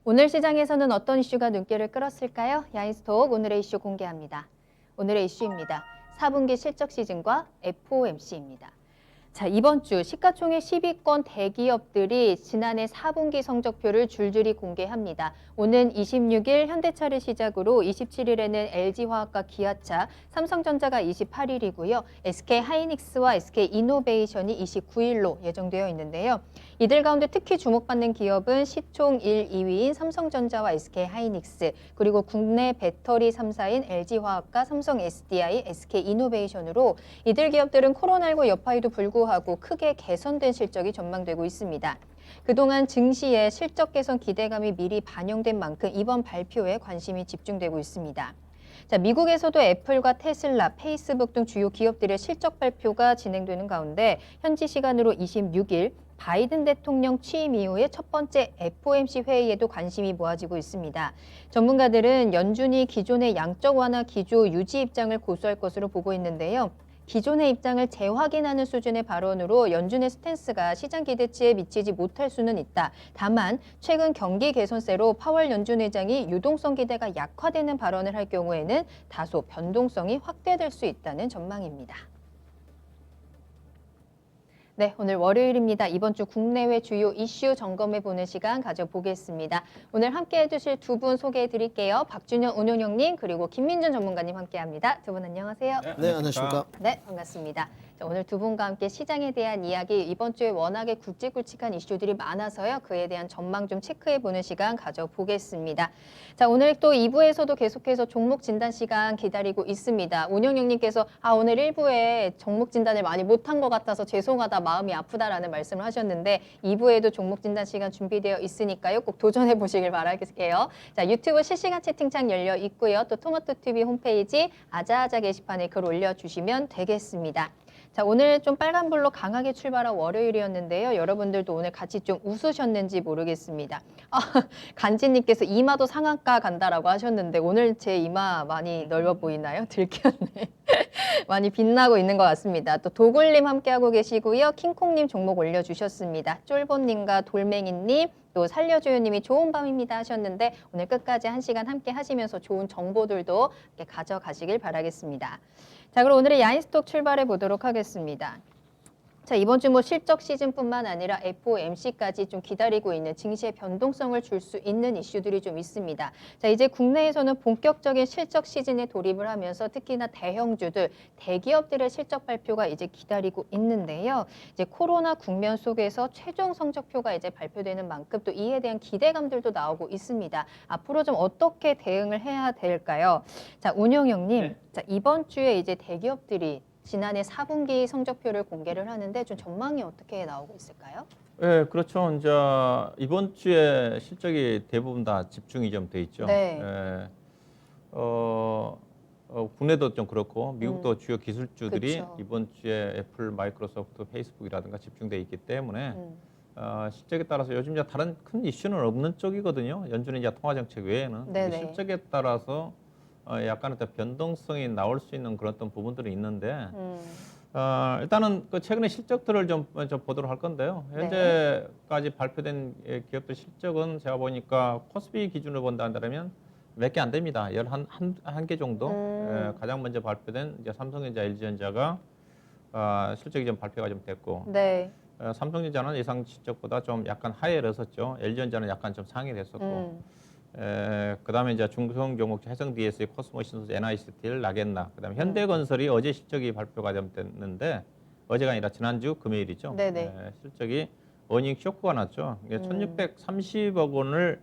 오늘 시장에서는 어떤 이슈가 눈길을 끌었을까요? 야인스톡 오늘의 이슈 공개합니다. 오늘의 이슈입니다. 4분기 실적 시즌과 FOMC입니다. 자, 이번 주 시가총액 10위권 대기업들이 지난해 4분기 성적표를 줄줄이 공개합니다. 오는 26일 현대차를 시작으로 27일에는 LG화학과 기아차, 삼성전자가 28일이고요. SK하이닉스와 SK이노베이션이 29일로 예정되어 있는데요. 이들 가운데 특히 주목받는 기업은 시총 1, 2위인 삼성전자와 SK하이닉스, 그리고 국내 배터리 3사인 LG화학과 삼성 SDI, SK이노베이션으로 이들 기업들은 코로나19 여파에도 불구하고 크게 개선된 실적이 전망되고 있습니다. 그동안 증시에 실적 개선 기대감이 미리 반영된 만큼 이번 발표에 관심이 집중되고 있습니다. 자, 미국에서도 애플과 테슬라, 페이스북 등 주요 기업들의 실적 발표가 진행되는 가운데 현지 시간으로 26일 바이든 대통령 취임 이후의 첫 번째 FOMC 회의에도 관심이 모아지고 있습니다. 전문가들은 연준이 기존의 양적 완화 기조 유지 입장을 고수할 것으로 보고 있는데요. 기존의 입장을 재확인하는 수준의 발언으로 연준의 스탠스가 시장 기대치에 미치지 못할 수는 있다. 다만 최근 경기 개선세로 파월 연준 의장이 유동성 기대가 약화되는 발언을 할 경우에는 다소 변동성이 확대될 수 있다는 전망입니다. 네, 오늘 월요일입니다. 이번 주 국내외 주요 이슈 점검해보는 시간 가져보겠습니다. 오늘 함께 해주실 두 분 소개해드릴게요. 박준영 운용형님 그리고 김민준 전문가님 함께합니다. 두 분 안녕하세요. 네, 안녕하십니까. 네, 반갑습니다. 자, 오늘 두 분과 함께 시장에 대한 이야기, 이번 주에 워낙에 굵직굵직한 이슈들이 많아서요. 그에 대한 전망 좀 체크해보는 시간 가져보겠습니다. 자, 오늘 또 2부에서도 계속해서 종목 진단 시간 기다리고 있습니다. 운영형님께서 오늘 1부에 종목 진단을 많이 못한 것 같아서 죄송하다, 마음이 아프다라는 말씀을 하셨는데 2부에도 종목 진단 시간 준비되어 있으니까요. 꼭 도전해 보시길 바랄게요. 자, 유튜브 실시간 채팅창 열려 있고요. 또 토마토TV 홈페이지 아자아자 게시판에 글 올려주시면 되겠습니다. 자, 오늘 좀 빨간불로 강하게 출발한 월요일이었는데요. 여러분들도 오늘 같이 좀 웃으셨는지 모르겠습니다. 간지님께서 이마도 상한가 간다라고 하셨는데 오늘 제 이마 많이 넓어 보이나요? 들켰네. 많이 빛나고 있는 것 같습니다. 또 도굴님 함께하고 계시고요. 킹콩님 종목 올려주셨습니다. 쫄보님과 돌멩이님, 또 살려줘요님이 좋은 밤입니다 하셨는데 오늘 끝까지 1시간 함께 하시면서 좋은 정보들도 이렇게 가져가시길 바라겠습니다. 자, 그럼 오늘의 야인스톡 출발해 보도록 하겠습니다. 자, 이번 주 실적 시즌뿐만 아니라 FOMC까지 좀 기다리고 있는 증시의 변동성을 줄 수 있는 이슈들이 좀 있습니다. 자, 이제 국내에서는 본격적인 실적 시즌에 돌입을 하면서 특히나 대형주들, 대기업들의 실적 발표가 이제 기다리고 있는데요. 이제 코로나 국면 속에서 최종 성적표가 이제 발표되는 만큼 또 이에 대한 기대감들도 나오고 있습니다. 앞으로 좀 어떻게 대응을 해야 될까요? 자, 운영형님, 네. 자, 이번 주에 이제 대기업들이 지난해 4분기 성적표를 공개를 하는데 좀 전망이 어떻게 나오고 있을까요? 네, 그렇죠. 이제 이번 주에 실적이 대부분 다 집중이 좀 돼 있죠. 네. 국내도 좀 그렇고 미국도 주요 기술주들이 그쵸. 이번 주에 애플, 마이크로소프트, 페이스북이라든가 집중돼 있기 때문에 음. 실적에 따라서 요즘 이제 다른 큰 이슈는 없는 쪽이거든요. 연준의 이제 통화 정책 외에는 네네. 실적에 따라서 약간 어떤 변동성이 나올 수 있는 그런 어떤 부분들이 있는데. 일단은 그 최근에 실적들을 좀 보도록 할 건데요. 현재까지 발표된 기업들 실적은 제가 보니까 코스피 기준으로 본다면 몇 개 안 됩니다. 11개 정도. 가장 먼저 발표된 이제 삼성전자, LG전자가 실적이 좀 발표가 좀 됐고, 네. 삼성전자는 예상 실적보다 좀 약간 하회를 했었죠. LG전자는 약간 좀 상회됐었고, 그다음에 이제 중소형 종목 해성 DSE, 코스모시스, NICTL, 라겐나, 그다음에 현대건설이 어제 실적이 발표가 좀 됐는데 어제가 아니라 지난주 금요일이죠. 네네. 실적이 어닝 쇼크가 났죠. 이게 1,630억 원을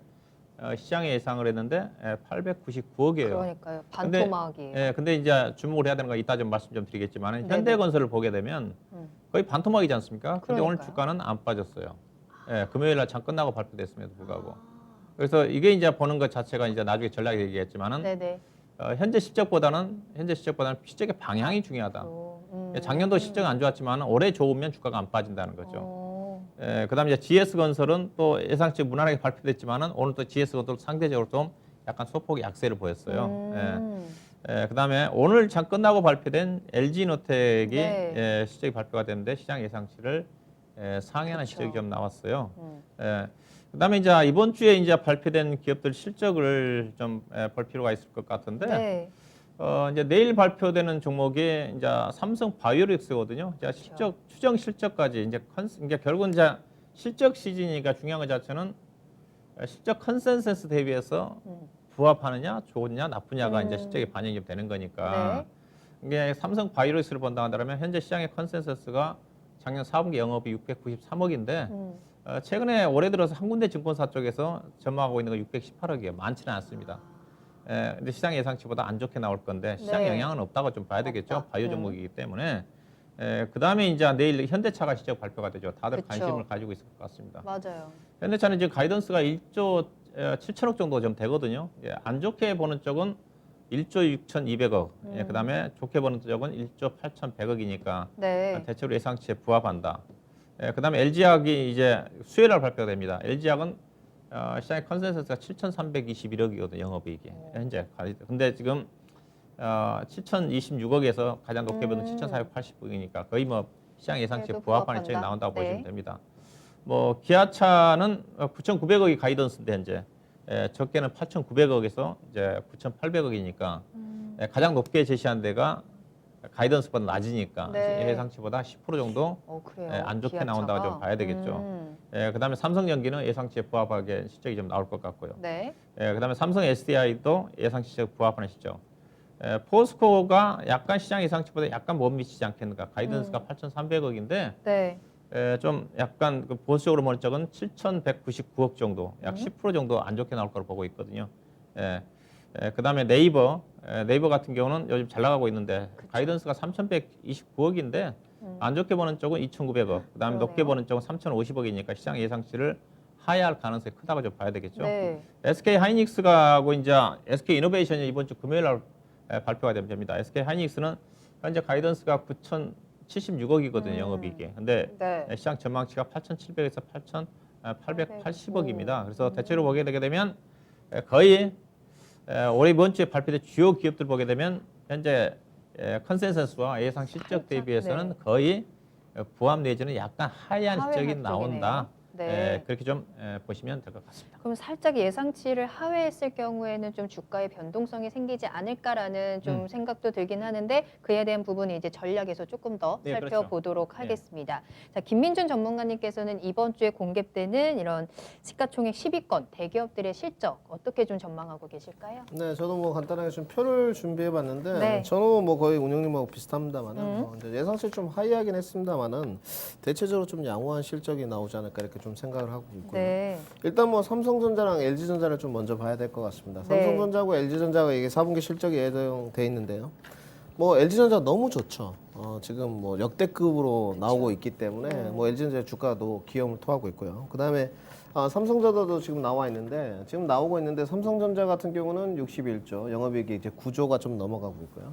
시장에 예상을 했는데 899억이에요. 그러니까요. 반토막이에요. 근데 이제 주목을 해야 되는 거 이따 좀 말씀 좀 드리겠지만 네네. 현대건설을 보게 되면 거의 반토막이지 않습니까? 근데 오늘 그러니까요. 주가는 안 빠졌어요. 금요일 날 장 끝나고 발표됐음에도 불구하고. 그래서 이게 이제 보는 것 자체가 이제 나중에 전략이 되겠지만은 네네. 현재 실적보다는 실적의 방향이 중요하다. 작년도 실적 안 좋았지만 올해 좋으면 주가가 안 빠진다는 거죠. 그다음에 이제 GS건설은 또 예상치 무난하게 발표됐지만은 오늘 또 GS건설 상대적으로 좀 약간 소폭 약세를 보였어요. 그다음에 오늘 장 끝나고 발표된 LG노텍이 네. 실적이 발표가 됐는데 시장 예상치를 상회하는 그쵸. 실적이 좀 나왔어요. 그다음에 이제 이번 주에 이제 발표된 기업들 실적을 좀 볼 필요가 있을 것 같은데 네. 이제 내일 발표되는 종목이 이제 삼성 바이오릭스거든요. 이제 그렇죠. 추정 실적까지 이제 결국은 이제 실적 시즌이니까 중요한 것 자체는 실적 컨센서스 대비해서 부합하느냐, 좋으냐, 나쁘냐가 이제 실적에 반영이 되는 거니까. 이게 삼성 바이오릭스를 본다 한다면 현재 시장의 컨센서스가 작년 4분기 영업이 693억인데 최근에 올해 들어서 한 군데 증권사 쪽에서 전망하고 있는 거 618억이에요. 많지는 않습니다. 근데 시장 예상치보다 안 좋게 나올 건데 시장 네. 영향은 없다고 좀 봐야 되겠죠. 없다. 바이오 종목이기 때문에. 그다음에 이제 내일 현대차가 실적 발표가 되죠. 다들 그쵸. 관심을 가지고 있을 것 같습니다. 맞아요. 현대차는 지금 가이던스가 1조 7천억 정도 좀 되거든요. 안 좋게 보는 쪽은 1조 6,200억. 그다음에 좋게 보는 쪽은 1조 8,100억이니까 네. 대체로 예상치에 부합한다. 그다음에 LG약이 이제 수요일 날 발표가 됩니다. LG약은 시장의 컨센서스가 7,321억이거든요. 영업이익이 현재. 근데 지금 7,026억에서 가장 높게 보는 7,480억이니까 거의 뭐 시장 예상치에 그래도 부합하는 실적이 부합한다. 나온다고 네. 보시면 됩니다. 뭐 기아차는 9,900억이 가이던스인데 현재 적게는 8,900억에서 이제 9,800억이니까 가장 높게 제시한 데가 가이던스보다 낮으니까 네. 예상치보다 10% 정도 그래요. 안 좋게 기아차가. 나온다고 좀 봐야 되겠죠. 그다음에 삼성전기는 예상치에 부합하게 실적이 좀 나올 것 같고요. 네. 그다음에 삼성 SDI도 예상치 실적 부합하는 실적. 포스코가 약간 시장 예상치보다 약간 못 미치지 않겠는가. 가이던스가 8,300억인데 네. 좀 약간 그 보수적으로 보는 쪽은 7,199억 정도, 약 10% 정도 안 좋게 나올 거로 보고 있거든요. 그다음에 네이버 같은 경우는 요즘 잘 나가고 있는데 가이던스가 3,129억인데 안 좋게 보는 쪽은 2,900억, 그다음에 높게 그러네요. 보는 쪽은 3,050억이니까 시장 예상치를 하회할 가능성이 크다고 좀 봐야 되겠죠. 네. SK 하이닉스가 하고 이제 SK 이노베이션이 이번 주 금요일 날 발표가 됩니다. SK 하이닉스는 현재 가이던스가 9,076억이거든요, 영업이익이. 근데 네. 시장 전망치가 8,700에서 8,880억입니다. 그래서 대체로 보게 되게 되면 거의 올해 이번 주에 발표된 주요 기업들 보게 되면 현재 컨센서스와 예상 실적 대비해서는 네. 거의 부합 내지는 약간 하향 하회할 실적이 쪽이네요. 나온다. 네. 그렇게 좀 보시면 될 것 같습니다. 그럼 살짝 예상치를 하회했을 경우에는 좀 주가의 변동성이 생기지 않을까라는 좀 생각도 들긴 하는데 그에 대한 부분은 이제 전략에서 조금 더 네, 살펴보도록 그렇죠. 하겠습니다. 자, 김민준 전문가님께서는 이번 주에 공개되는 이런 시가총액 10위권 대기업들의 실적 어떻게 좀 전망하고 계실까요? 네, 저도 뭐 간단하게 좀 표를 준비해봤는데 네. 저는 뭐 거의 운영님하고 비슷합니다만은 뭐 이제 예상치 좀 하이하긴 했습니다만은 대체적으로 좀 양호한 실적이 나오지 않을까 이렇게 좀 생각을 하고 있고요. 네. 일단 뭐 삼성전자랑 LG전자를 좀 먼저 봐야 될 것 같습니다. 네. 삼성전자하고 LG전자가 이게 4분기 실적이 예정돼 있는데요. 뭐 LG전자 너무 좋죠. 지금 뭐 역대급으로 나오고 있기 때문에 뭐 LG전자 주가도 기염을 토하고 있고요. 그다음에 삼성전자도 지금 나와 있는데 지금 나오고 있는데 삼성전자 같은 경우는 61조, 영업이익이 이제 9조가 좀 넘어가고 있고요.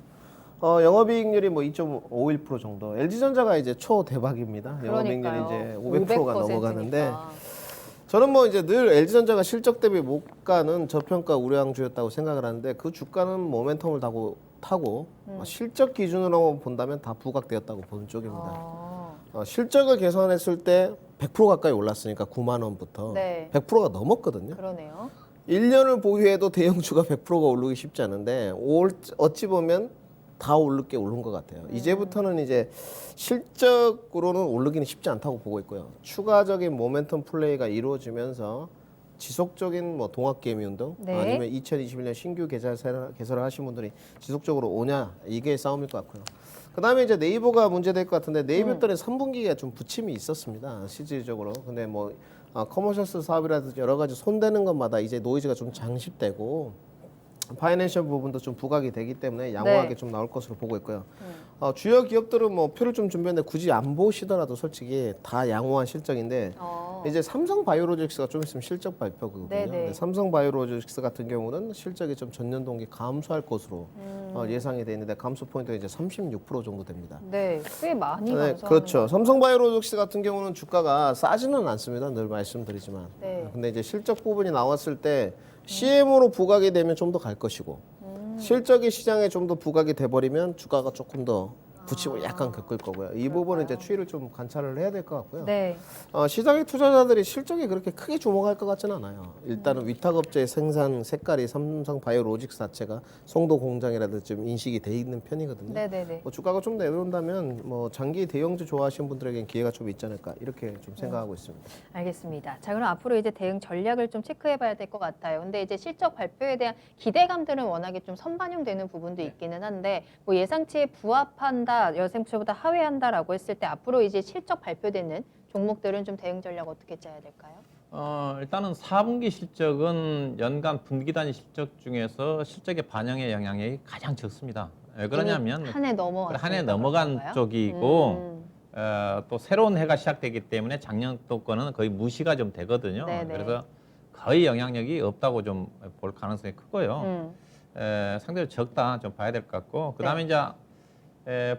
영업이익률이 뭐 2.51% 정도. LG전자가 이제 초대박입니다. 영업이익률이 이제 500%가 넘어가는데 저는 뭐 이제 늘 LG전자가 실적 대비 못 가는 저평가 우량주였다고 생각을 하는데 그 주가는 모멘텀을 타고 실적 기준으로 본다면 다 부각되었다고 보는 쪽입니다. 실적을 계산했을 때 100% 가까이 올랐으니까 9만 원부터 네. 100%가 넘었거든요. 그러네요. 1년을 보유해도 대형주가 100%가 오르기 쉽지 않은데 어찌 보면 다 오르게 오른 것 같아요. 이제부터는 이제 실적으로는 오르기는 쉽지 않다고 보고 있고요. 추가적인 모멘텀 플레이가 이루어지면서 지속적인 뭐 동학개미 운동 네. 아니면 2021년 신규 개설을 하신 분들이 지속적으로 오냐 이게 싸움일 것 같고요. 그다음에 이제 네이버가 문제될 것 같은데 네이버들은 3분기가 좀 부침이 있었습니다. 실질적으로. 근데 뭐 커머셜스 사업이라든지 여러 가지 손대는 것마다 이제 노이즈가 좀 장식되고 파이낸셜 부분도 좀 부각이 되기 때문에 양호하게 네. 좀 나올 것으로 보고 있고요. 주요 기업들은 뭐 표를 좀 준비했는데 굳이 안 보시더라도 솔직히 다 양호한 실적인데 이제 삼성 바이오로직스가 좀 있으면 실적 발표거든요. 네네. 근데 삼성 바이오로직스 같은 경우는 실적이 좀 전년 동기 감소할 것으로 예상이 돼 있는데 감소 포인트가 이제 36% 정도 됩니다. 네, 꽤 많이 네, 감소하는 그렇죠. 것 삼성 바이오로직스 같은 경우는 주가가 싸지는 않습니다. 늘 말씀드리지만. 네. 근데 이제 실적 부분이 나왔을 때 CM으로 부각이 되면 좀 더 갈 것이고 실적이 시장에 좀 더 부각이 돼버리면 주가가 조금 더 부침을 약간 겪을 거고요. 이 부분은 이제 추이를 좀 관찰을 해야 될 것 같고요. 네. 시장의 투자자들이 실적에 그렇게 크게 주목할 것 같지는 않아요. 일단은 위탁업체의 생산 색깔이 삼성 바이오로직스 자체가 송도 공장이라든지 좀 인식이 돼 있는 편이거든요. 네네네. 뭐 주가가 좀 내려온다면 뭐 장기 대형주 좋아하시는 분들에겐 기회가 좀 있지 않을까 이렇게 좀 생각하고 있습니다. 알겠습니다. 자, 그럼 앞으로 이제 대응 전략을 좀 체크해봐야 될 것 같아요. 근데 이제 실적 발표에 대한 기대감들은 워낙에 좀 선반영되는 부분도 있기는 한데 뭐 예상치에 부합한다, 예상치보다 하회한다라고 했을 때 앞으로 이제 실적 발표되는 종목들은 좀 대응 전략 어떻게 짜야 될까요? 일단은 4분기 실적은 연간 분기 단위 실적 중에서 실적의 반영의 영향이 가장 적습니다. 왜 그러냐면 한 해 넘어갔으니까 한 해 넘어간 그런가요? 쪽이고 또 새로운 해가 시작되기 때문에 작년 거는 거의 무시가 좀 되거든요. 네네. 그래서 거의 영향력이 없다고 좀 볼 가능성이 크고요. 상대적으로 적다 좀 봐야 될 것 같고 그다음에 이제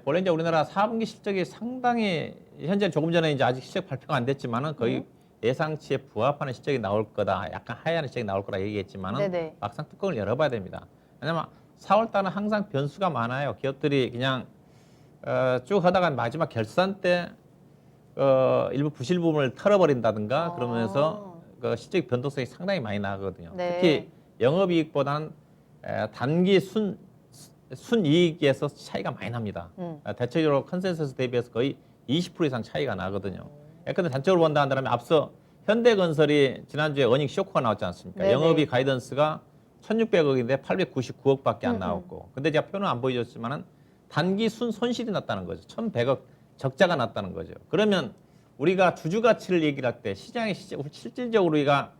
본래 이제 우리나라 4분기 실적이 상당히 현재 조금 전에 이제 아직 실적 발표가 안 됐지만은 거의 예상치에 부합하는 실적이 나올 거다. 약간 하향 실적이 나올 거라 얘기했지만은 네네. 막상 뚜껑을 열어봐야 됩니다. 왜냐면 4월 달은 항상 변수가 많아요. 기업들이 그냥 쭉 하다가 마지막 결산 때 일부 부실 부분을 털어버린다든가 그러면서 그 실적 변동성이 상당히 많이 나거든요. 네. 특히 영업이익보다는 단기 순이익에서 차이가 많이 납니다. 대체적으로 컨센서스 대비해서 거의 20% 이상 차이가 나거든요. 근데 단적으로 본다 한다면 앞서 현대건설이 지난주에 어닝 쇼크가 나왔지 않습니까? 네네. 영업이익 가이던스가 1,600억인데 899억밖에 안 나왔고. 근데 제가 표는 안 보여줬지만은 단기 손실이 났다는 거죠. 1,100억 적자가 났다는 거죠. 그러면 우리가 주주 가치를 얘기를 할 때 시장의 실질적으로 우리가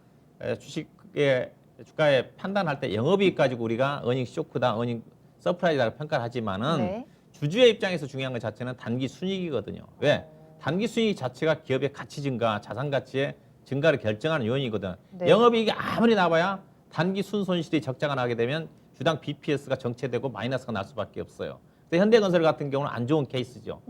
주식의 주가에 판단할 때 영업이익 가지고 우리가 어닝 쇼크다, 어닝 서프라이즈다 평가를 하지만은 네. 주주의 입장에서 중요한 것 자체는 단기 순이익이거든요. 왜? 단기 순이익 자체가 기업의 가치 증가, 자산 가치의 증가를 결정하는 요인이거든. 네. 영업이익이 아무리 나와야 단기 순손실이 적자가 나게 되면 주당 BPS가 정체되고 마이너스가 날 수밖에 없어요. 근데 현대건설 같은 경우는 안 좋은 케이스죠.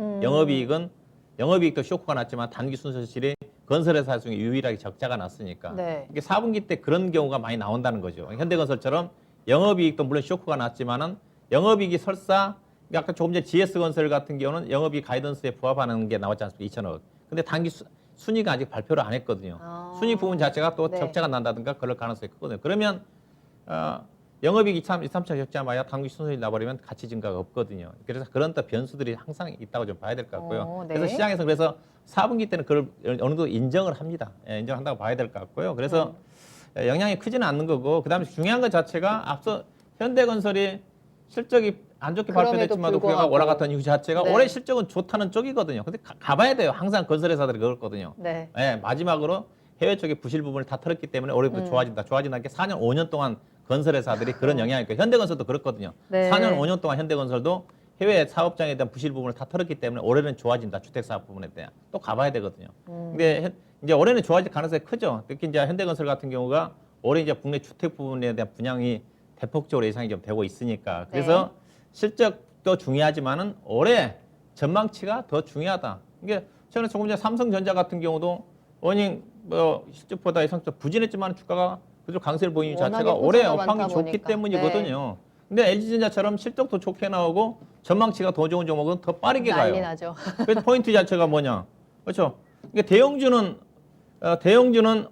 영업이익도 쇼크가 났지만 단기 순손실이 건설회사 중에 유일하게 적자가 났으니까. 네. 이게 4분기 때 그런 경우가 많이 나온다는 거죠. 현대건설처럼 영업이익도 물론 쇼크가 났지만은 영업이익이 설사 아까 조금 전에 GS건설 같은 경우는 영업이익 가이던스에 부합하는 게 나왔지 않습니까? 2천억. 근데 단기 순위가 아직 발표를 안 했거든요. 순위 부분 자체가 또 네. 적자가 난다든가 그럴 가능성이 크거든요. 그러면 영업이익 2, 3차 적자 마야 단기 순손이 나버리면 가치 증가가 없거든요. 그래서 그런 또 변수들이 항상 있다고 좀 봐야 될 것 같고요. 네. 그래서 시장에서 그래서 4분기 때는 그걸 어느 정도 인정을 합니다. 인정한다고 봐야 될 것 같고요. 그래서 영향이 크지는 않는 거고 그다음에 중요한 것 자체가 앞서 현대건설이 실적이 안 좋게 그럼에도 발표됐지만도 그가 불구하고. 올라갔던 이유 자체가 네. 올해 실적은 좋다는 쪽이거든요. 근데 가봐야 돼요. 항상 건설회사들이 그렇거든요. 네. 마지막으로 해외 쪽의 부실 부분을 다 털었기 때문에 올해부터 좋아진다. 좋아진다는 게 4년, 5년 동안 건설회사들이 그런 영향이 있고 현대건설도 그렇거든요. 네. 4년, 5년 동안 현대건설도 해외 사업장에 대한 부실 부분을 다 털었기 때문에 올해는 좋아진다. 주택사업 부분에 대한. 또 가봐야 되거든요. 근데 이제 올해는 좋아질 가능성이 크죠. 특히 이제 현대건설 같은 경우가 올해 이제 국내 주택 부분에 대한 분양이 대폭적으로 예상이 좀 되고 있으니까. 그래서 실적도 중요하지만은 올해 전망치가 더 중요하다. 이게 저는 조금 전에 삼성전자 같은 경우도 어닝 실적보다 예상보다 부진했지만 주가가 그대로 강세를 보이는 워낙에 자체가 올해 호재가 업황이 많다 좋기 보니까. 때문이거든요. 근데 LG전자처럼 실적도 좋게 나오고 전망치가 더 좋은 종목은 더 빠르게 난리 가요. 나죠. 그래서 포인트 자체가 뭐냐? 그렇죠. 이게 대형주는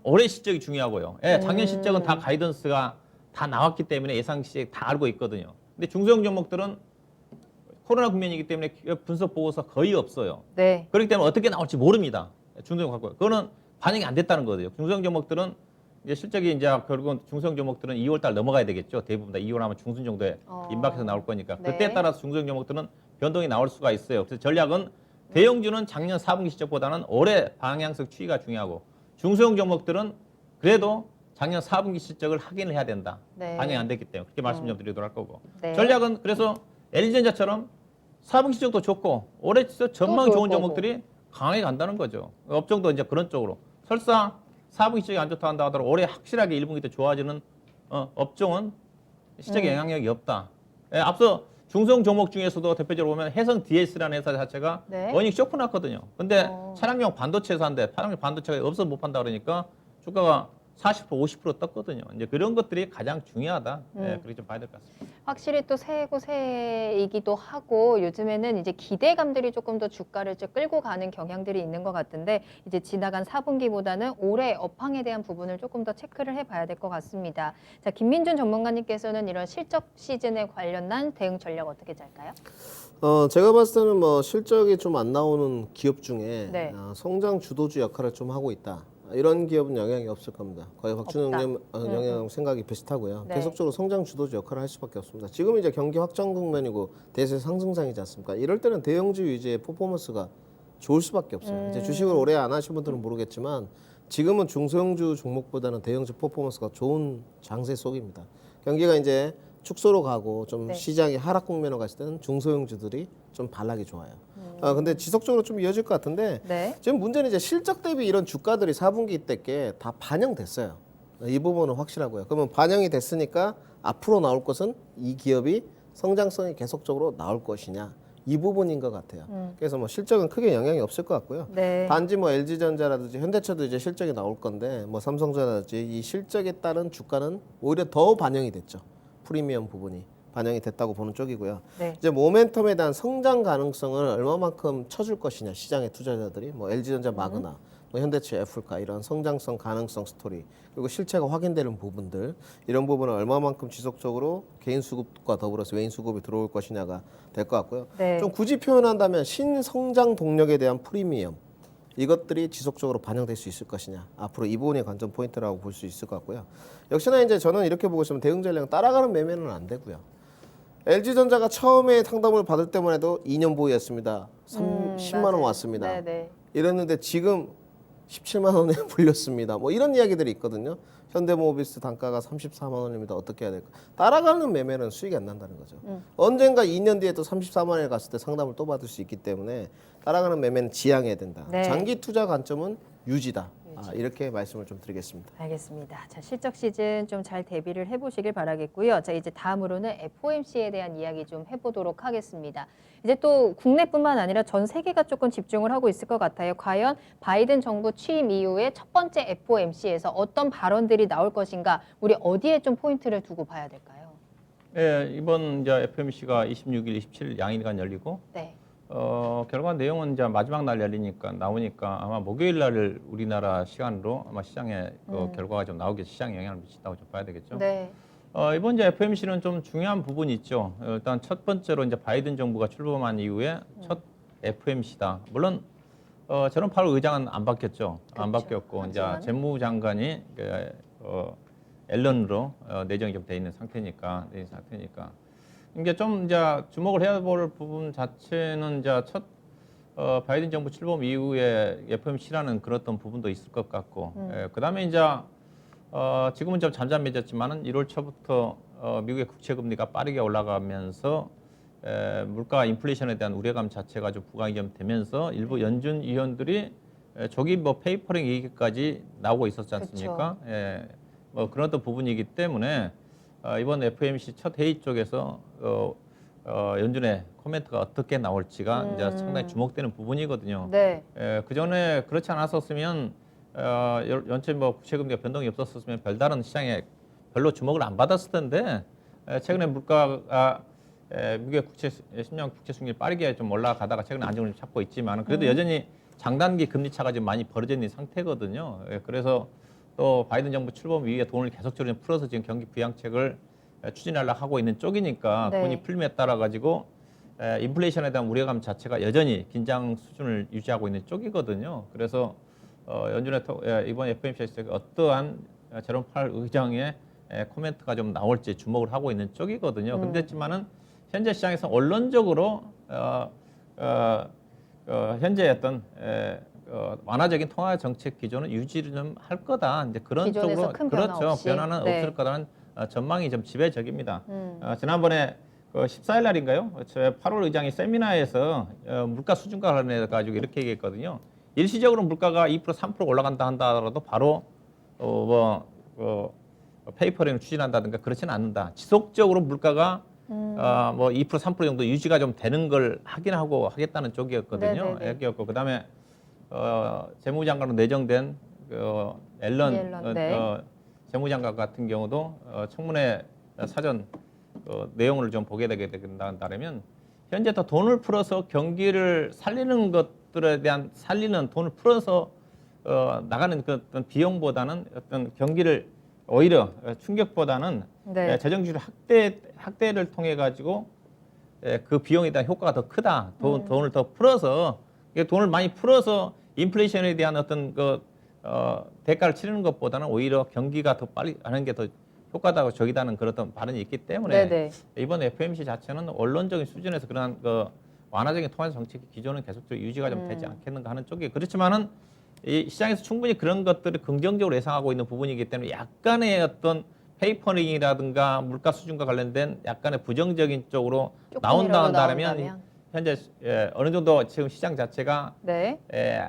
올해 실적이 중요하고요. 작년 실적은 다 가이던스가 다 나왔기 때문에 예상 시작 다 알고 있거든요. 근데 중소형 종목들은 코로나 국면이기 때문에 기업 분석 보고서 거의 없어요. 네. 그렇기 때문에 어떻게 나올지 모릅니다. 중소형 갖고 그거는 반영이 안 됐다는 거예요. 중소형 종목들은 이제 실적이 이제 결국은 중소형 종목들은 2월 달 넘어가야 되겠죠. 대부분 다 2월 하면 중순 정도에 임박해서 나올 거니까 네. 그때에 따라서 중소형 종목들은 변동이 나올 수가 있어요. 그래서 전략은 대형주는 작년 4분기 실적보다는 올해 방향성 추이가 중요하고 중소형 종목들은 그래도 작년 4분기 실적을 확인을 해야 된다. 네. 반영이 안 됐기 때문에 그렇게 말씀 좀 드리도록 할 거고. 네. 전략은 그래서 LG전자처럼 4분기 실적도 좋고 올해 진짜 전망 좋을 좋은 거고. 종목들이 강하게 간다는 거죠. 업종도 이제 그런 쪽으로. 설사 4분기 실적이 안 좋다 한다 하더라도 올해 확실하게 1분기 때 좋아지는 업종은 실적에 영향력이 없다. 앞서 중소형 종목 중에서도 대표적으로 보면 해성 DS라는 회사 자체가 네. 원익 쇼크 났거든요. 근데 차량용 반도체 회사인데 차량용 반도체가 없어서 못 판다 그러니까 주가가 40%, 50% 떴거든요. 이제 그런 것들이 가장 중요하다. 예, 그렇게 좀 봐야 될 것 같습니다. 확실히 또 새해고 새해이기도 하고 요즘에는 이제 기대감들이 조금 더 주가를 좀 끌고 가는 경향들이 있는 것 같은데 이제 지나간 4분기보다는 올해 업황에 대한 부분을 조금 더 체크를 해봐야 될 것 같습니다. 자, 김민준 전문가님께서는 이런 실적 시즌에 관련한 대응 전략 어떻게 짤까요? 제가 봤을 때는 뭐 실적이 좀 안 나오는 기업 중에 네. 성장 주도주 역할을 좀 하고 있다. 이런 기업은 영향이 없을 겁니다. 거의 박준영님 영향 생각이 비슷하고요. 네. 계속적으로 성장 주도주 역할을 할 수밖에 없습니다. 지금 이제 경기 확장 국면이고 대세 상승장이지 않습니까? 이럴 때는 대형주 위주의 퍼포먼스가 좋을 수밖에 없어요. 이제 주식을 오래 안 하신 분들은 모르겠지만 지금은 중소형주 종목보다는 대형주 퍼포먼스가 좋은 장세 속입니다. 경기가 이제 축소로 가고 좀 네. 시장이 하락 국면으로 갔을 때는 중소형주들이 좀 반락이 좋아요. 근데 지속적으로 좀 이어질 것 같은데 네. 지금 문제는 이제 실적 대비 이런 주가들이 4분기 때께 다 반영됐어요. 이 부분은 확실하고요. 그러면 반영이 됐으니까 앞으로 나올 것은 이 기업이 성장성이 계속적으로 나올 것이냐 이 부분인 것 같아요. 그래서 뭐 실적은 크게 영향이 없을 것 같고요. 네. 단지 뭐 LG전자라든지 현대차도 이제 실적이 나올 건데 뭐 삼성전자라든지 이 실적에 따른 주가는 오히려 더 반영이 됐죠. 프리미엄 부분이 반영이 됐다고 보는 쪽이고요. 네. 이제 모멘텀에 대한 성장 가능성을 얼마만큼 쳐줄 것이냐 시장의 투자자들이 뭐 LG전자 마그나, 뭐 현대차 애플카 이런 성장성 가능성 스토리 그리고 실체가 확인되는 부분들 이런 부분을 얼마만큼 지속적으로 개인 수급과 더불어서 외인 수급이 들어올 것이냐가 될 것 같고요. 네. 좀 굳이 표현한다면 신성장 동력에 대한 프리미엄 이것들이 지속적으로 반영될 수 있을 것이냐 앞으로 이 부분이 관전 포인트라고 볼 수 있을 것 같고요. 역시나 이제 저는 이렇게 보고 있으면 대응 전략 따라가는 매매는 안 되고요. LG전자가 처음에 상담을 받을 때만 해도 2년 보유였습니다. 10만 원 맞아요. 왔습니다. 네네. 이랬는데 지금 17만 원에 불렸습니다. 뭐 이런 이야기들이 있거든요. 현대모비스 단가가 34만 원입니다. 어떻게 해야 될까? 따라가는 매매는 수익이 안 난다는 거죠. 언젠가 2년 뒤에 또 34만 원에 갔을 때 상담을 또 받을 수 있기 때문에 따라가는 매매는 지양해야 된다. 네. 장기 투자 관점은 유지다. 이렇게 말씀을 좀 드리겠습니다. 알겠습니다. 자, 실적 시즌 좀 잘 대비를 해보시길 바라겠고요. 자, 이제 다음으로는 FOMC에 대한 이야기 좀 해보도록 하겠습니다. 이제 또 국내뿐만 아니라 전 세계가 조금 집중을 하고 있을 것 같아요. 과연 바이든 정부 취임 이후에 첫 번째 FOMC에서 어떤 발언들이 나올 것인가, 우리 어디에 좀 포인트를 두고 봐야 될까요? 예, 이번 이제 FOMC가 26일, 27일 양일간 열리고 네. 결과 내용은 이제 마지막 날 열리니까 나오니까 아마 목요일 날 우리나라 시간으로 아마 시장에 그 결과가 좀 나오게 시장에 영향을 미친다고 좀 봐야 되겠죠. 네. 이번 이제 FOMC는 좀 중요한 부분이 있죠. 일단 첫 번째로 이제 바이든 정부가 출범한 이후에 첫 FOMC다. 물론 저런 8월 의장은 안 바뀌었죠. 안 그렇죠. 바뀌었고 이제 하지만. 재무장관이 앨런으로 내정이 좀 돼 있는 상태니까. 이게 좀 이제 주목을 해야 볼 부분 자체는 이제 첫 바이든 정부 출범 이후에 FOMC라는 그런 어떤 부분도 있을 것 같고, 그다음에 이제 지금은 좀 잠잠해졌지만은 1월 초부터 미국의 국채 금리가 빠르게 올라가면서 물가 인플레이션에 대한 우려감 자체가 좀 부각이 좀 되면서 일부 연준 위원들이 조기 뭐 페이퍼링 얘기까지 나오고 있었지 않습니까? 예, 뭐 그런 어떤 부분이기 때문에 이번 FOMC 첫 회의 쪽에서 연준의 코멘트가 어떻게 나올지가 이제 상당히 주목되는 부분이거든요. 네. 그 전에 그렇지 않았었으면 연체 뭐 국채금리가 변동이 없었으면 별다른 시장에 별로 주목을 안 받았을 텐데 최근에 물가가 미국의 국채 10년 국채 수익률이 빠르게 좀 올라가다가 최근에 안정을 찾고 있지만 그래도 여전히 장단기 금리 차가 지금 많이 벌어져 있는 상태거든요. 그래서 또 바이든 정부 출범 이후에 돈을 계속적으로 풀어서 지금 경기 부양책을 추진하려고 하고 있는 쪽이니까 네. 돈이 풀림에 따라 가지고 인플레이션에 대한 우려감 자체가 여전히 긴장 수준을 유지하고 있는 쪽이거든요. 그래서 연준의 이번 FOMC에서 어떠한 제롬 파월 의장의 코멘트가 좀 나올지 주목을 하고 있는 쪽이거든요. 그렇지만은 현재 시장에서 언론적으로 현재 어떤 완화적인 통화 정책 기조는 유지를 좀 할 거다. 이제 그런 기존에서 쪽으로 큰 변화 그렇죠. 없이. 변화는 네. 없을 거라는 전망이 좀 지배적입니다. 지난번에 그 14일 날인가요? 8월 의장이 세미나에서 물가 수준과 관련해 가지고 이렇게 얘기했거든요. 일시적으로 물가가 2% 3% 올라간다 한다라도 바로 페이퍼링을 추진한다든가 그렇지는 않는다. 지속적으로 물가가 뭐 2% 3% 정도 유지가 좀 되는 걸 확인하고 하겠다는 쪽이었거든요. 네네네. 그다음에 재무장관으로 내정된 앨런 네. 재무장관 같은 경우도 청문회 사전 내용을 좀 보게 되게 된다면 현재 더 돈을 풀어서 경기를 살리는 것들에 대한 살리는 돈을 풀어서 나가는 그 어떤 비용보다는 어떤 경기를 오히려 충격보다는 네. 재정지출 확대를 통해 가지고 그 비용에 대한 효과가 더 크다. 돈을 더 풀어서 돈을 많이 풀어서 인플레이션에 대한 어떤 대가를 치르는 것보다는 오히려 경기가 더 빨리 하는 게 더 효과다고 저기다는 그런 어떤 발언이 있기 때문에 네네. 이번 FOMC 자체는 원론적인 수준에서 그러한 완화적인 통화 정책 기조는 계속적으로 유지가 좀 되지 않겠는가 하는 쪽이 그렇지만은 이 시장에서 충분히 그런 것들을 긍정적으로 예상하고 있는 부분이기 때문에 약간의 어떤 페이퍼링이라든가 물가 수준과 관련된 약간의 부정적인 쪽으로 조금이라도 나온다면 현재 어느 정도 지금 시장 자체가 네.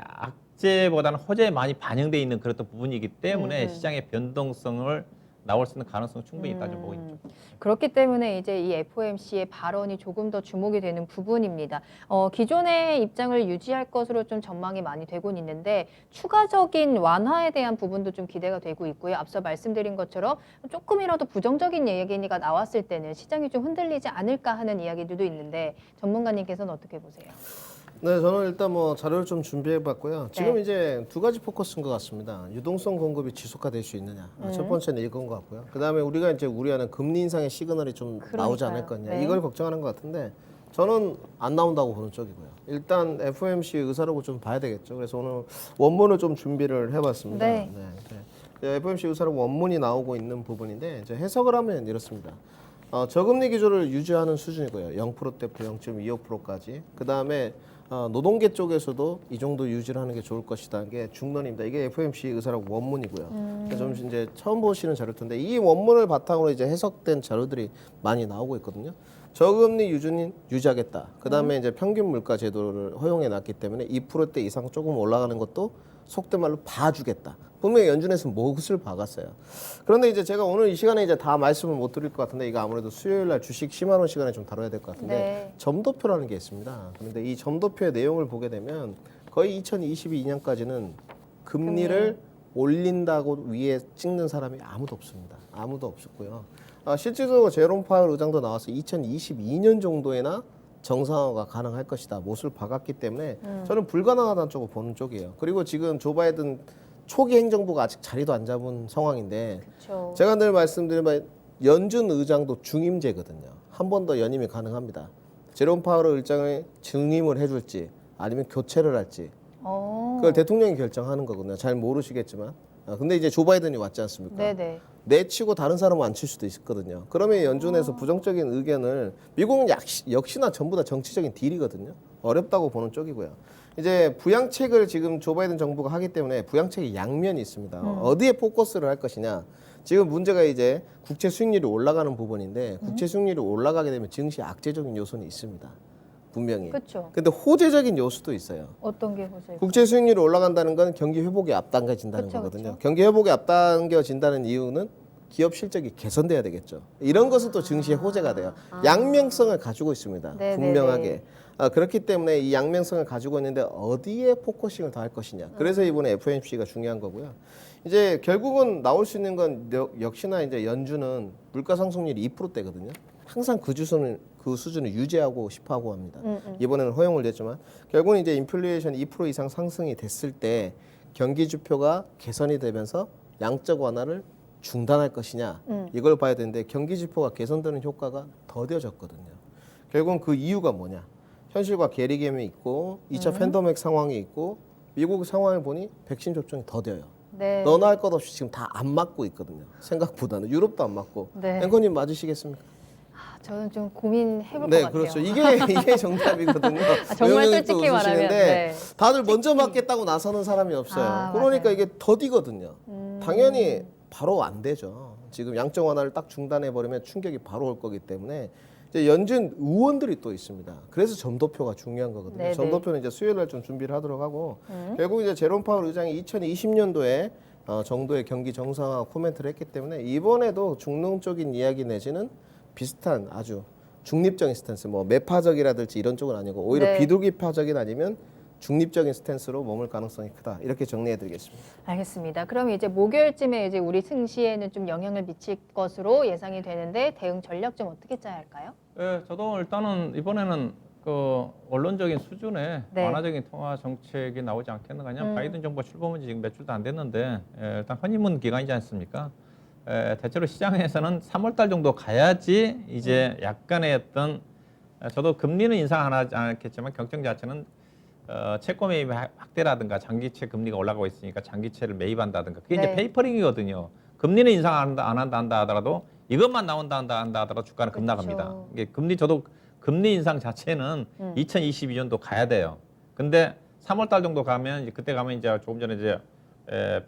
악재보다는 호재에 많이 반영돼 있는 그런 부분이기 때문에 시장의 변동성을 나올 수 있는 가능성은 충분히 있다고 보고 있죠. 그렇기 때문에 이제 이 FOMC의 발언이 조금 더 주목이 되는 부분입니다. 기존의 입장을 유지할 것으로 좀 전망이 많이 되고 있는데 추가적인 완화에 대한 부분도 좀 기대가 되고 있고요. 앞서 말씀드린 것처럼 조금이라도 부정적인 얘기가 나왔을 때는 시장이 좀 흔들리지 않을까 하는 이야기들도 있는데 전문가님께서는 어떻게 보세요? 네, 저는 일단 뭐 자료를 좀 준비해봤고요. 지금 이제 두 가지 포커스인 것 같습니다. 유동성 공급이 지속화될 수 있느냐. 첫 번째는 이건 것 같고요. 그 다음에 우리가 이제 우려하는 금리 인상의 시그널이 좀 나오지 않을 거냐. 네. 이걸 걱정하는 것 같은데 저는 안 나온다고 보는 쪽이고요. 일단 FOMC 의사라고 좀 봐야 되겠죠. 그래서 오늘 원문을 좀 준비를 해봤습니다. 네. FOMC 의사라고 원문이 나오고 있는 부분인데 이제 해석을 하면 이렇습니다. 저금리 기조를 유지하는 수준이고요. 0%대부터 0.25%까지. 그 다음에 노동계 쪽에서도 이 정도 유지를 하는 게 좋을 것이다. 게 중론입니다. 이게 FOMC 의사라고 원문이고요. 좀 이제 처음 보시는 자료일 텐데 이 원문을 바탕으로 이제 해석된 자료들이 많이 나오고 있거든요. 저금리 유지는 유지하겠다. 그 다음에 이제 평균 물가 제도를 허용해 놨기 때문에 2%대 이상 조금 올라가는 것도 속된 말로 봐주겠다. 분명히 연준에서 몫을 박았어요. 그런데 이제 제가 오늘 이 시간에 이제 다 말씀을 못 드릴 것 같은데 이거 아무래도 수요일 날 주식 심화론 시간에 좀 다뤄야 될 것 같은데 네. 점도표라는 게 있습니다. 그런데 이 점도표의 내용을 보게 되면 거의 2022년까지는 금리를 올린다고 위에 찍는 사람이 아무도 없습니다. 아무도 없었고요. 실질적으로 제롬 파월 의장도 나와서 2022년 정도에나 정상화가 가능할 것이다. 못을 박았기 때문에 저는 불가능하다는 쪽을 보는 쪽이에요. 그리고 지금 조 바이든 초기 행정부가 아직 자리도 안 잡은 상황인데 그렇죠. 제가 늘 말씀드린 바에 연준 의장도 중임제거든요. 한 번 더 연임이 가능합니다. 제롬 파월 의장을 중임을 해줄지 아니면 교체를 할지 그걸 대통령이 결정하는 거거든요. 잘 모르시겠지만. 근데 이제 조 바이든이 왔지 않습니까? 네네. 내치고 다른 사람은 안 칠 수도 있거든요. 그러면 연준에서 부정적인 의견을 미국은 역시나 전부 다 정치적인 딜이거든요. 어렵다고 보는 쪽이고요. 이제 부양책을 지금 조 바이든 정부가 하기 때문에 부양책이 양면이 있습니다. 어디에 포커스를 할 것이냐. 지금 문제가 이제 국채 수익률이 올라가는 부분인데 국채 수익률이 올라가게 되면 증시 악재적인 요소는 있습니다. 분명히. 그렇죠. 근데 호재적인 요소도 있어요. 어떤 게 보세요? 국채 수익률이 올라간다는 건 경기 회복이 앞당겨진다는 그쵸, 거거든요. 경기 회복이 앞당겨진다는 이유는 기업 실적이 개선돼야 되겠죠. 이런 것은 또 증시의 호재가 돼요. 양면성을 가지고 있습니다. 네네네. 분명하게. 그렇기 때문에 이 양면성을 가지고 있는데 어디에 포커싱을 더 할 것이냐. 그래서 이번에 FOMC가 중요한 거고요. 이제 결국은 나올 수 있는 건 역시나 이제 연준은 물가 상승률이 2%대거든요. 항상 그 수준을 유지하고 싶어하고 합니다. 이번에는 허용을 냈지만 결국은 이제 인플레이션 2% 이상 상승이 됐을 때 경기 지표가 개선이 되면서 양적 완화를 중단할 것이냐 이걸 봐야 되는데 경기 지표가 개선되는 효과가 더뎌졌거든요. 결국은 그 이유가 뭐냐? 현실과 괴리감이 있고 2차 팬데믹 상황이 있고 미국 상황을 보니 백신 접종이 더뎌요. 네. 너나 할 것 없이 지금 다 안 맞고 있거든요. 생각보다는 유럽도 안 맞고. 네. 앵커님 맞으시겠습니까? 저는 좀 고민해볼 네, 것 같아요. 그렇죠. 이게 정답이거든요. 정말 의원님이 또 솔직히 말하면, 웃으시는데 네. 다들 먼저 맞겠다고 나서는 사람이 없어요. 그러니까 맞아요. 이게 더디거든요. 당연히 바로 안 되죠. 지금 양적 완화를 딱 중단해 버리면 충격이 바로 올 거기 때문에 이제 연준 의원들이 또 있습니다. 그래서 점도표가 중요한 거거든요. 네네. 점도표는 이제 수요일 날 좀 준비를 하도록 하고 결국 이제 제롬 파월 의장이 2020년도에 정도의 경기 정상화 코멘트를 했기 때문에 이번에도 중론적인 이야기 내지는 비슷한 아주 중립적인 스탠스, 뭐 매파적이라든지 이런 쪽은 아니고 오히려 네. 비둘기파적인 아니면 중립적인 스탠스로 머물 가능성이 크다. 이렇게 정리해드리겠습니다. 알겠습니다. 그럼 이제 목요일쯤에 이제 우리 증시에는 좀 영향을 미칠 것으로 예상이 되는데 대응 전략 좀 어떻게 짜야 할까요? 예, 저도 일단은 이번에는 그 원론적인 수준의 네. 완화적인 통화 정책이 나오지 않겠는가. 그냥 바이든 정부 출범한 지 지금 몇 주도 안 됐는데 일단 허니문 기간이지 않습니까? 대체로 시장에서는 3월 달 정도 가야지 이제 약간의 어떤 저도 금리는 인상 안 하지 않겠지만 경청 자체는 채권 매입 확대라든가 장기채 금리가 올라가고 있으니까 장기채를 매입한다든가 그게 네. 이제 페이퍼링이거든요. 금리는 인상 안 한다 하더라도 이것만 나온다 하더라도 주가는 급락합니다. 그렇죠. 이게 저도 금리 인상 자체는 2022년도 가야 돼요. 근데 3월 달 정도 가면 이제 그때 가면 이제 조금 전에 이제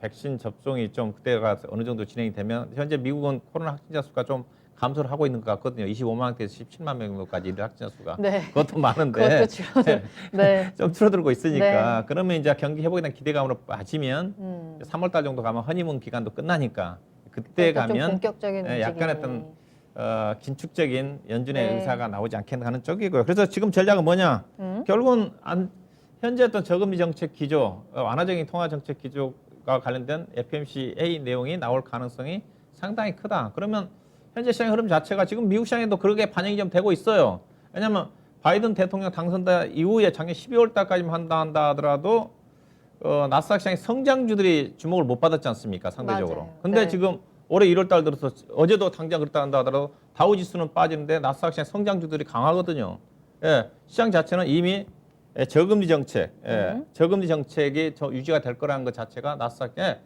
백신 접종이 좀 그때가 어느 정도 진행이 되면 현재 미국은 코로나 확진자 수가 좀 감소를 하고 있는 것 같거든요. 25만 명대에서 17만 명 정도까지 일일 확진자 수가 네. 그것도 많은데 그것도 줄어들. 네. 좀 줄어들고 있으니까 그러면 이제 경기 회복에 대한 기대감으로 빠지면 3월 달 정도 가면 허니문 기간도 끝나니까 그때 그러니까 좀 가면 본격적인 약간 움직임이. 어떤 긴축적인 연준의 네. 의사가 나오지 않겠나 하는 쪽이고요. 그래서 지금 전략은 뭐냐? 결국은 현재 어떤 저금리 정책 기조, 완화적인 통화 정책 기조가 관련된 FOMC 내용이 나올 가능성이 상당히 크다. 그러면 현재 시장의 흐름 자체가 지금 미국 시장에도 그렇게 반영이 좀 되고 있어요. 왜냐하면 바이든 대통령 당선자 이후에 작년 12월 달까지만 한다 하더라도 나스닥 시장의 성장주들이 주목을 못 받았지 않습니까? 상대적으로. 맞아요. 근데 네. 지금 올해 1월 달 들어서 어제도 당장 그렇다 한다 하더라도 다우 지수는 빠지는데 나스닥 시장 성장주들이 강하거든요. 예, 시장 자체는 이미 저금리 정책, 저금리 정책이 유지가 될 거라는 것 자체가 나스닥에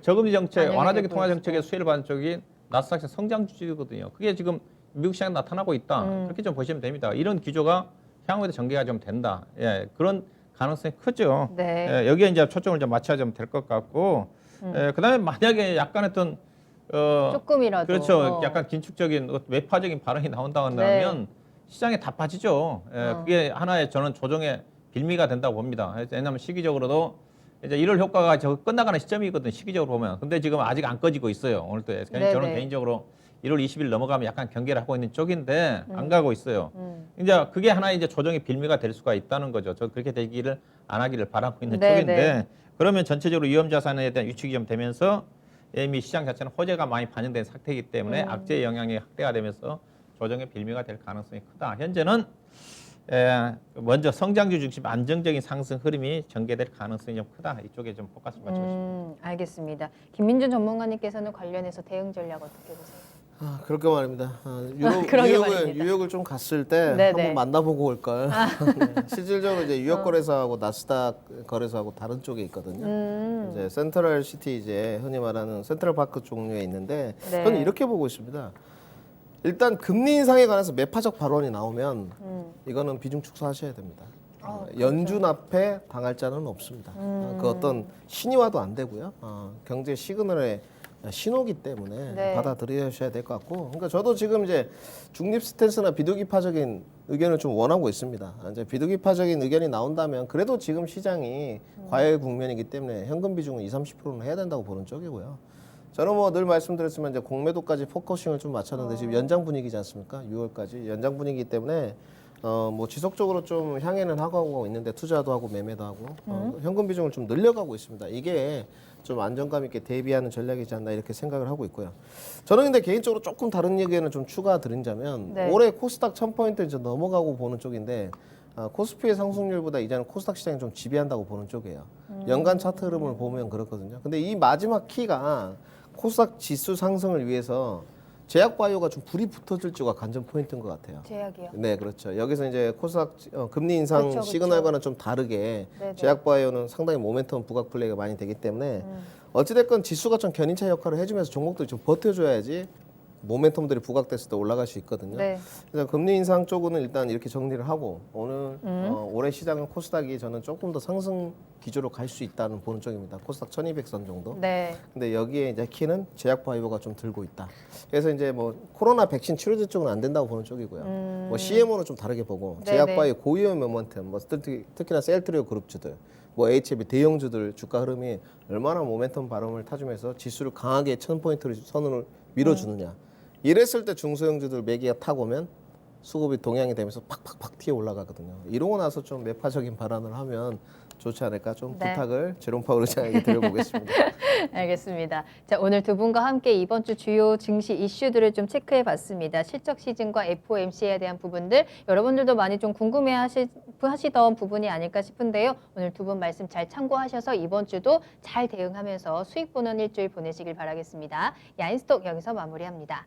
저금리 정책, 반영이 완화적인 되고 통화 있고. 정책의 수혜를 받은 쪽이 나스닥 시장 성장주거든요. 그게 지금 미국 시장에 나타나고 있다. 그렇게 좀 보시면 됩니다. 이런 기조가 향후에도 전개가 좀 된다. 예, 그런 가능성이 크죠. 네. 예, 여기에 이제 초점을 좀 맞춰야 좀 될 것 같고, 그다음에 만약에 약간 어떤 조금이라도. 그렇죠, 약간 긴축적인 외파적인 발언이 나온다 한다면 시장에 다 빠지죠. 예, 그게 하나의 저는 조정의 빌미가 된다고 봅니다. 왜냐하면 시기적으로도 이제 1월 효과가 저 끝나가는 시점이거든 시기적으로 보면. 근데 지금 아직 안 꺼지고 있어요. 오늘도 저는 개인적으로 1월 20일 넘어가면 약간 경계를 하고 있는 쪽인데 안 가고 있어요. 이제 그게 하나의 이제 조정의 빌미가 될 수가 있다는 거죠. 저 그렇게 되기를 안 하기를 바라고 있는 네, 쪽인데 네. 그러면 전체적으로 위험 자산에 대한 유축이 좀 되면서 이미 시장 자체는 호재가 많이 반영된 상태이기 때문에 악재의 영향이 확대가 되면서 조정의 빌미가 될 가능성이 크다. 현재는 먼저 성장주 중심 안정적인 상승 흐름이 전개될 가능성이 좀 크다. 이쪽에 좀 포커스를 맞추고 싶습니다. 알겠습니다. 김민준 전문가님께서는 관련해서 대응 전략 어떻게 보세요? 그렇게 말입니다. 그러게 말입니다. 뉴욕을 좀 갔을 때 네네. 한번 만나보고 올 걸. 네. 실질적으로 이제 뉴욕 거래소하고 나스닥 거래소하고 다른 쪽에 있거든요. 이제 센트럴 시티 이제 흔히 말하는 센트럴 파크 종류에 있는데 네. 저는 이렇게 보고 있습니다. 일단 금리 인상에 관해서 매파적 발언이 나오면 이거는 비중 축소하셔야 됩니다. 연준 앞에 당할 자는 없습니다. 그 어떤 신의화도 안 되고요. 경제 시그널의 신호기 때문에 네. 받아들여셔야 될 것 같고, 그러니까 저도 지금 이제 중립 스탠스나 비두기파적인 의견을 좀 원하고 있습니다. 이제 비두기파적인 의견이 나온다면 그래도 지금 시장이 과열 국면이기 때문에 현금 비중은 20-30%는 해야 된다고 보는 쪽이고요. 저는 뭐 늘 말씀드렸지만 이제 공매도까지 포커싱을 좀 맞췄는데 지금 연장 분위기지 않습니까? 6월까지 연장 분위기이기 때문에 뭐 지속적으로 좀 향해는 하고 있는데 투자도 하고 매매도 하고 현금 비중을 좀 늘려가고 있습니다. 이게 좀 안정감 있게 대비하는 전략이지 않나 이렇게 생각을 하고 있고요. 저는 근데 개인적으로 조금 다른 얘기는 좀 추가 드리자면 네. 올해 코스닥 1000포인트 이제 넘어가고 보는 쪽인데 코스피의 상승률보다 이제는 코스닥 시장이 좀 지배한다고 보는 쪽이에요. 연간 차트 흐름을 보면 그렇거든요. 근데 이 마지막 키가 코스닥 지수 상승을 위해서 제약바이오가 좀 불이 붙어질지가 관전 포인트인 것 같아요. 제약이요. 네, 그렇죠. 여기서 이제 코스닥 금리 인상 그렇죠, 시그널과는 좀 다르게 네네. 제약바이오는 상당히 모멘텀 부각 플레이가 많이 되기 때문에 어찌됐건 지수가 좀 견인차 역할을 해주면서 종목들이 좀 버텨줘야지 모멘텀들이 부각됐을 때 올라갈 수 있거든요. 네. 그래서 금리 인상 쪽은 일단 이렇게 정리를 하고 오늘 올해 시장은 코스닥이 저는 조금 더 상승 기조로 갈 수 있다는 보는 쪽입니다. 코스닥 1200선 정도. 네. 근데 여기에 이제 키는 제약바이오가 좀 들고 있다. 그래서 이제 뭐 코로나 백신 치료제 쪽은 안 된다고 보는 쪽이고요. 뭐 CMO는 좀 다르게 보고 네네. 제약바이오 고위험 모멘텀, 뭐 특히나 셀트리오 그룹주들, 뭐 HB 대형주들 주가 흐름이 얼마나 모멘텀 발음을 타주면서 지수를 강하게 1000포인트를 선으로 밀어주느냐. 이랬을 때 중소형주들 매기가 타고 오면 수급이 동향이 되면서 팍팍팍 튀어 올라가거든요. 이러고 나서 좀 매파적인 발언을 하면 좋지 않을까 좀 네. 부탁을 제롬 파월 의장에게 드려보겠습니다. 알겠습니다. 자, 오늘 두 분과 함께 이번 주 주요 증시 이슈들을 좀 체크해 봤습니다. 실적 시즌과 FOMC에 대한 부분들 여러분들도 많이 좀 궁금해 하시던 부분이 아닐까 싶은데요. 오늘 두 분 말씀 잘 참고하셔서 이번 주도 잘 대응하면서 수익 보는 일주일 보내시길 바라겠습니다. 야인스톡 여기서 마무리합니다.